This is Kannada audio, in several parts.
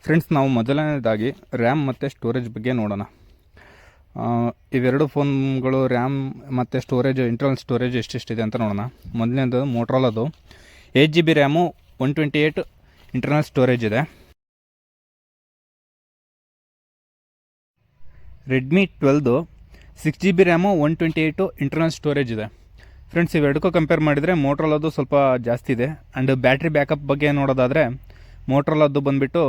ಫ್ರೆಂಡ್ಸ್, ನಾವು ಮೊದಲನೇದಾಗಿ ರ್ಯಾಮ್ ಮತ್ತು ಸ್ಟೋರೇಜ್ ಬಗ್ಗೆ ನೋಡೋಣ. ಇವೆರಡು ಫೋನ್ಗಳು ರ್ಯಾಮ್ ಮತ್ತು ಸ್ಟೋರೇಜ್, ಇಂಟರ್ನಲ್ ಸ್ಟೋರೇಜ್ ಎಷ್ಟೆಷ್ಟಿದೆ ಅಂತ ನೋಡೋಣ. ಮೊದಲನೇದು ಮೋಟ್ರೋಲಾದು 8 GB ರ್ಯಾಮು, 128 ಇಂಟರ್ನಲ್ ಸ್ಟೋರೇಜ್ ಇದೆ. Redmi 12 6 GB RAM, 128 internal storage ಇದೆ. ಫ್ರೆಂಡ್ಸ್, ಇವೆರಡಕ್ಕೂ ಕಂಪೇರ್ ಮಾಡಿದರೆ ಮೋಟ್ರೋಲಾದು ಸ್ವಲ್ಪ ಜಾಸ್ತಿ ಇದೆ. ಆ್ಯಂಡ್ ಬ್ಯಾಟ್ರಿ ಬ್ಯಾಕಪ್ ಬಗ್ಗೆ ನೋಡೋದಾದರೆ ಮೋಟ್ರೋಲಾದು ಬಂದುಬಿಟ್ಟು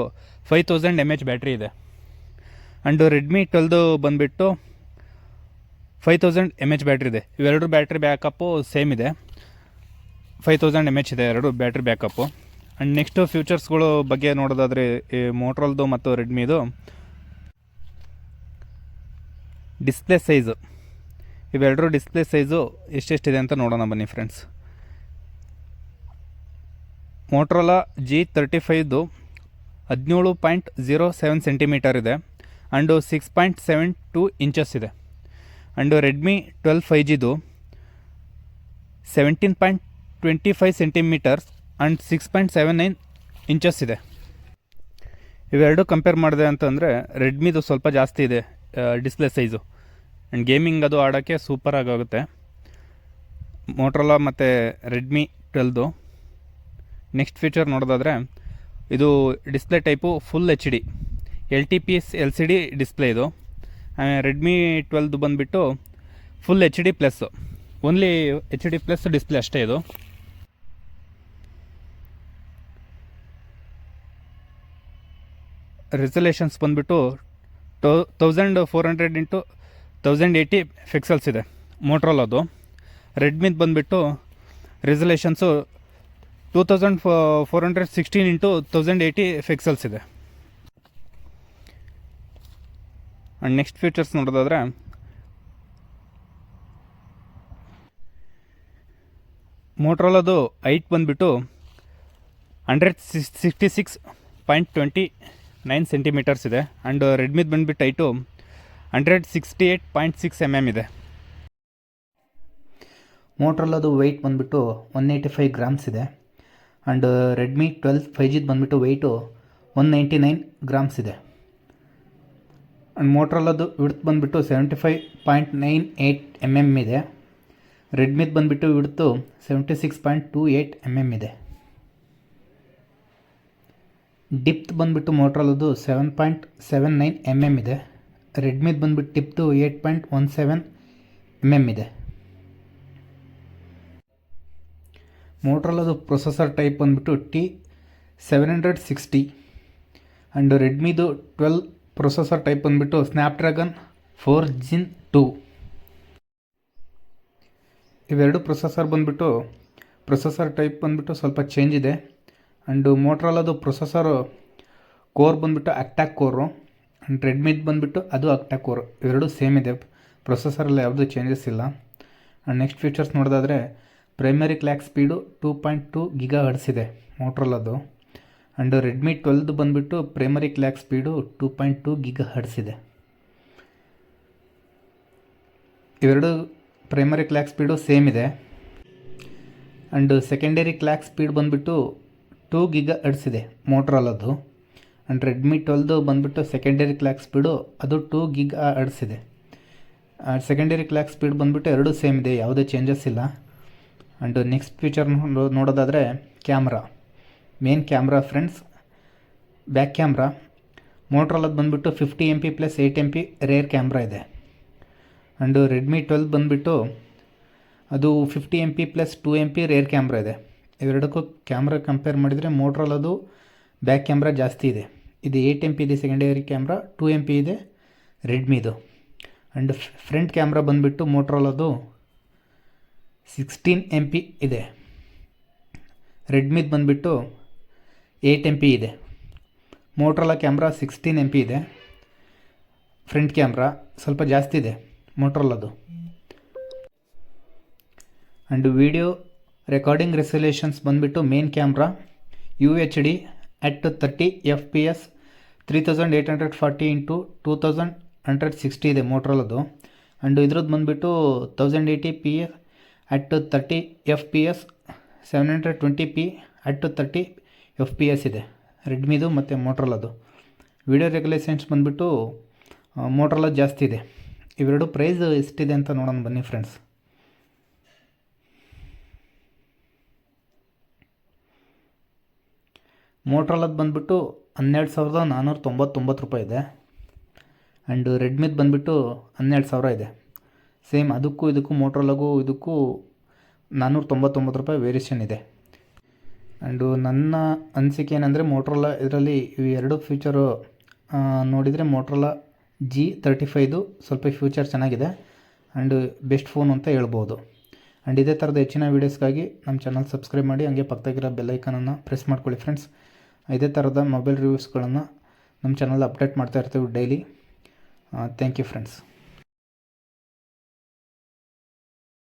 5000 mAh ಬ್ಯಾಟ್ರಿ ಇದೆ. ಆ್ಯಂಡ್ ರೆಡ್ಮಿ 12 ಬಂದುಬಿಟ್ಟು 5000 mAh ಬ್ಯಾಟ್ರಿ ಇದೆ. ಇವೆರಡು ಬ್ಯಾಟ್ರಿ ಬ್ಯಾಕಪ್ಪು ಸೇಮ್ ಇದೆ, 5000 mAh ಇದೆ ಎರಡು ಬ್ಯಾಟ್ರಿ ಬ್ಯಾಕಪ್ಪು. ಆ್ಯಂಡ್ ನೆಕ್ಸ್ಟು ಫ್ಯೂಚರ್ಸ್ಗಳು ಬಗ್ಗೆ ನೋಡೋದಾದರೆ ಈ ಮೋಟ್ರೋಲ್ದು ಮತ್ತು ರೆಡ್ಮಿದು ಡಿಸ್ಪ್ಲೇ ಸೈಜು, ಇವೆರಡರ ಡಿಸ್ಪ್ಲೇ ಸೈಜು ಎಷ್ಟೆಷ್ಟಿದೆ ಅಂತ ನೋಡೋಣ ಬನ್ನಿ ಫ್ರೆಂಡ್ಸ್. ಮೋಟ್ರೋಲಾ G35ದು 17.07 ಸೆಂಟಿಮೀಟರ್ ಇದೆ. ಆ್ಯಂಡು 6.72 ಇಂಚಸ್ ಇದೆ. And Redmi 12 5Gದು 17.25 centimetres and 6.79 inches ಇದೆ. ಇವೆರಡು ಕಂಪೇರ್ ಮಾಡಿದೆ ಅಂತಂದರೆ ರೆಡ್ಮಿದು ಸ್ವಲ್ಪ ಜಾಸ್ತಿ ಇದೆ ಡಿಸ್ಪ್ಲೇ ಸೈಜು. ಆ್ಯಂಡ್ ಗೇಮಿಂಗ್ ಅದು ಆಡೋಕ್ಕೆ ಸೂಪರಾಗಿ ಆಗುತ್ತೆ ಮೋಟ್ರೋಲಾ ಮತ್ತು ರೆಡ್ಮಿ 12ದು. ನೆಕ್ಸ್ಟ್ ಫೀಚರ್ ನೋಡೋದಾದರೆ ಇದು display type full HD LTPS LCD display ಇದು. ರೆಡ್ಮಿ 12 ಬಂದುಬಿಟ್ಟು full HD plus, only HD plus display ಅಷ್ಟೇ ಇದು. ರೆಸಲ್ಯೂಷನ್ಸ್ ಬಂದುಬಿಟ್ಟು 1400 x 1080 ಪಿಕ್ಸಲ್ಸ್ ಇದೆ ಮೋಟ್ರೋಲಾದು. ರೆಡ್ಮಿದು ಬಂದುಬಿಟ್ಟು ರೆಸಲ್ಯೂಷನ್ಸು 2416 x 1080 ಪಿಕ್ಸಲ್ಸ್ ಇದೆ. ಆ್ಯಂಡ್ ನೆಕ್ಸ್ಟ್ ಫೀಚರ್ಸ್ ನೋಡೋದಾದರೆ ಮೋಟ್ರೋಲಾದು ಹೈಟ್ ಬಂದುಬಿಟ್ಟು 166.29 ಸೆಂಟಿಮೀಟರ್ಸ್ ಇದೆ. ಆ್ಯಂಡ್ ರೆಡ್ಮಿದು ಬಂದುಬಿಟ್ಟು ಹೈಟು 168.6 mm ಇದೆ. ಮೋಟ್ರೋಲಾದು ವೆಯ್ಟ್ ಬಂದುಬಿಟ್ಟು 185 ಗ್ರಾಮ್ಸ್ ಇದೆ. ಆ್ಯಂಡ್ ರೆಡ್ಮಿ 12 5Gದು ಬಂದುಬಿಟ್ಟು ವೆಯ್ಟು 199 ಗ್ರಾಮ್ಸ್ ಇದೆ. ಆ್ಯಂಡ್ ಮೋಟ್ರೋಲಾದು ವಿಡ್ತ್ ಬಂದುಬಿಟ್ಟು 75.98 mm ಇದೆ. ರೆಡ್ಮಿದು ಬಂದುಬಿಟ್ಟು ವಿಡ್ತು 76.28 mm ಇದೆ. ಡಿಪ್ತ್ ಬಂದುಬಿಟ್ಟು ಮೋಟ್ರೋಲಾದು 7.79 mm ಇದೆ. ರೆಡ್ಮಿದು ಬಂದುಬಿಟ್ಟು ಟಿಪ್ತು 8.17 mm ಇದೆ. ಮೋಟ್ರೋಲಾದು ಪ್ರೊಸೆಸರ್ ಟೈಪ್ ಬಂದುಬಿಟ್ಟು T760. ಆ್ಯಂಡ್ ರೆಡ್ಮಿದು 12 ಪ್ರೊಸೆಸರ್ ಟೈಪ್ ಬಂದುಬಿಟ್ಟು ಸ್ನ್ಯಾಪ್ಡ್ರ್ಯಾಗನ್ 4 Gen 2. ಇವೆರಡು ಪ್ರೊಸೆಸರ್ ಟೈಪ್ ಬಂದುಬಿಟ್ಟು ಸ್ವಲ್ಪ ಚೇಂಜ್ ಇದೆ. ಆ್ಯಂಡ್ ಮೋಟ್ರೋಲಾದು ಪ್ರೊಸೆಸರು ಕೋರ್ ಬಂದುಬಿಟ್ಟು ಆಕ್ಟಾ ಕೋರು. ಆ್ಯಂಡ್ ರೆಡ್ಮಿದು ಬಂದುಬಿಟ್ಟು ಅದು ಆಕ್ಟಾ ಕೋರು. ಇವೆರಡು ಸೇಮ್ ಇದೆ, ಪ್ರೊಸೆಸರಲ್ಲಿ ಯಾವುದೂ ಚೇಂಜಸ್ ಇಲ್ಲ. ಆ್ಯಂಡ್ ನೆಕ್ಸ್ಟ್ ಫೀಚರ್ಸ್ ನೋಡೋದಾದರೆ ಪ್ರೈಮರಿ ಕ್ಲಾಕ್ ಸ್ಪೀಡು 2.2 GHz ಇದೆ ಮೋಟ್ರೋಲಾದು. ಆ್ಯಂಡ್ ರೆಡ್ಮಿ 12 ಬಂದುಬಿಟ್ಟು ಪ್ರೈಮರಿ ಕ್ಲಾಕ್ ಸ್ಪೀಡು 2.2 GHz ಇದೆ. ಇವೆರಡು ಪ್ರೈಮರಿ ಕ್ಲಾಕ್ ಸ್ಪೀಡು ಸೇಮ್ ಇದೆ. ಆ್ಯಂಡ್ ಸೆಕೆಂಡರಿ ಕ್ಲಾಕ್ ಸ್ಪೀಡ್ ಬಂದುಬಿಟ್ಟು 2 GHz ಇದೆ ಮೋಟ್ರೋಲಾದು. ಆ್ಯಂಡ್ ರೆಡ್ಮಿ 12 ಬಂದುಬಿಟ್ಟು ಸೆಕೆಂಡರಿ ಕ್ಲಾಕ್ ಸ್ಪೀಡು ಅದು 2 GHz ಇದೆ. ಸೆಕೆಂಡರಿ ಕ್ಲಾಕ್ ಸ್ಪೀಡ್ ಬಂದುಬಿಟ್ಟು ಎರಡೂ ಸೇಮ್ ಇದೆ, ಯಾವುದೇ ಚೇಂಜಸ್ ಇಲ್ಲ. ಆ್ಯಂಡ್ ನೆಕ್ಸ್ಟ್ ಫೀಚರ್ ನೋಡೋದಾದರೆ camera, main camera friends, back camera ಮೋಟ್ರೋಲಾದು ಬಂದುಬಿಟ್ಟು 50 MP plus 8 MP rear camera ಇದೆ. ಆ್ಯಂಡ್ ರೆಡ್ಮಿ 12 ಬಂದುಬಿಟ್ಟು ಅದು 50 MP plus 2 MP rear camera ಇದೆ. ಇವೆರಡಕ್ಕೂ ಕ್ಯಾಮ್ರಾ ಕಂಪೇರ್ ಮಾಡಿದರೆ ಮೋಟ್ರೋಲಾದು ಬ್ಯಾಕ್ ಕ್ಯಾಮ್ರಾ ಜಾಸ್ತಿ ಇದೆ. ಇದು 8 MP ಇದೆ ಸೆಕೆಂಡರಿ ಕ್ಯಾಮ್ರಾ, 2 MP ಇದೆ ರೆಡ್ಮಿದು. ಆ್ಯಂಡ್ ಫ್ರಂಟ್ ಕ್ಯಾಮ್ರಾ ಬಂದುಬಿಟ್ಟು ಮೋಟ್ರೋಲಾದು 16 MP ಇದೆ. ರೆಡ್ಮಿದು ಬಂದುಬಿಟ್ಟು 8 MP ಇದೆ. ಮೋಟ್ರೋಲಾ ಕ್ಯಾಮ್ರಾ 16 MP ಇದೆ. ಫ್ರಂಟ್ ಕ್ಯಾಮ್ರಾ ಸ್ವಲ್ಪ ಜಾಸ್ತಿ ಇದೆ ಮೋಟ್ರೋಲಾದು. ಆ್ಯಂಡ್ ವಿಡಿಯೋ ರೆಕಾರ್ಡಿಂಗ್ ರೆಸಲ್ಯೂಷನ್ಸ್ ಬಂದುಬಿಟ್ಟು main camera UHD at 30 FPS 3840 x 2160 ಇದೆ ಮೋಟ್ರೋಲಾದು. ಆ್ಯಂಡ್ ಇದ್ರದ್ದು ಬಂದುಬಿಟ್ಟು 1080p at 30 FPS 720p at 30 FPS ಇದೆ ರೆಡ್ಮಿದು ಮತ್ತು ಮೋಟ್ರೋಲಾದು. ವಿಡಿಯೋ ರೆಗ್ಯುಲೇಷನ್ಸ್ ಬಂದುಬಿಟ್ಟು ಮೋಟ್ರೋಲಾ ಜಾಸ್ತಿ ಇದೆ. ಇವೆರಡು ಪ್ರೈಸ್ ಎಷ್ಟಿದೆ ಅಂತ ನೋಡೋಣ ಬನ್ನಿ ಫ್ರೆಂಡ್ಸ್. ಮೋಟ್ರೋಲಾದ ಬಂದುಬಿಟ್ಟು 12,499 ರೂಪಾಯಿ ಇದೆ. ಆ್ಯಂಡ್ ರೆಡ್ಮಿದು ಬಂದುಬಿಟ್ಟು 12,000 ಇದೆ. ಸೇಮ್ ಅದಕ್ಕೂ ಇದಕ್ಕೂ ಮೋಟ್ರೋಲಾಗೂ ಇದಕ್ಕೂ 499 ರೂಪಾಯಿ ವೇರಿಯೇಷನ್ ಇದೆ. ಆ್ಯಂಡು ನನ್ನ ಅನಿಸಿಕೆ ಏನಂದರೆ ಮೋಟ್ರೋಲಾ ಇದರಲ್ಲಿ ಇವು ಎರಡು ಫ್ಯೂಚರು ನೋಡಿದರೆ ಮೋಟ್ರೋಲಾ G35 ಸ್ವಲ್ಪ ಫ್ಯೂಚರ್ ಚೆನ್ನಾಗಿದೆ ಆ್ಯಂಡ್ ಬೆಸ್ಟ್ ಫೋನ್ ಅಂತ ಹೇಳ್ಬೋದು. ಆ್ಯಂಡ್ ಇದೇ ಥರದ ಹೆಚ್ಚಿನ ವೀಡಿಯೋಸ್ಗಾಗಿ ನಮ್ಮ ಚಾನಲ್ ಸಬ್ಸ್ಕ್ರೈಬ್ ಮಾಡಿ, ಹಂಗೆ ಪಕ್ಕದಾಗಿರೋ ಬೆಲ್ಲೈಕನನ್ನು ಪ್ರೆಸ್ ಮಾಡ್ಕೊಳ್ಳಿ ಫ್ರೆಂಡ್ಸ್. ಇದೇ ಥರದ ಮೊಬೈಲ್ ರಿವ್ಯೂಸ್ಗಳನ್ನು ನಮ್ಮ ಚಾನಲ್ ಅಪ್ಡೇಟ್ ಮಾಡ್ತಾ ಇರ್ತೀವಿ ಡೈಲಿ. Thank you friends.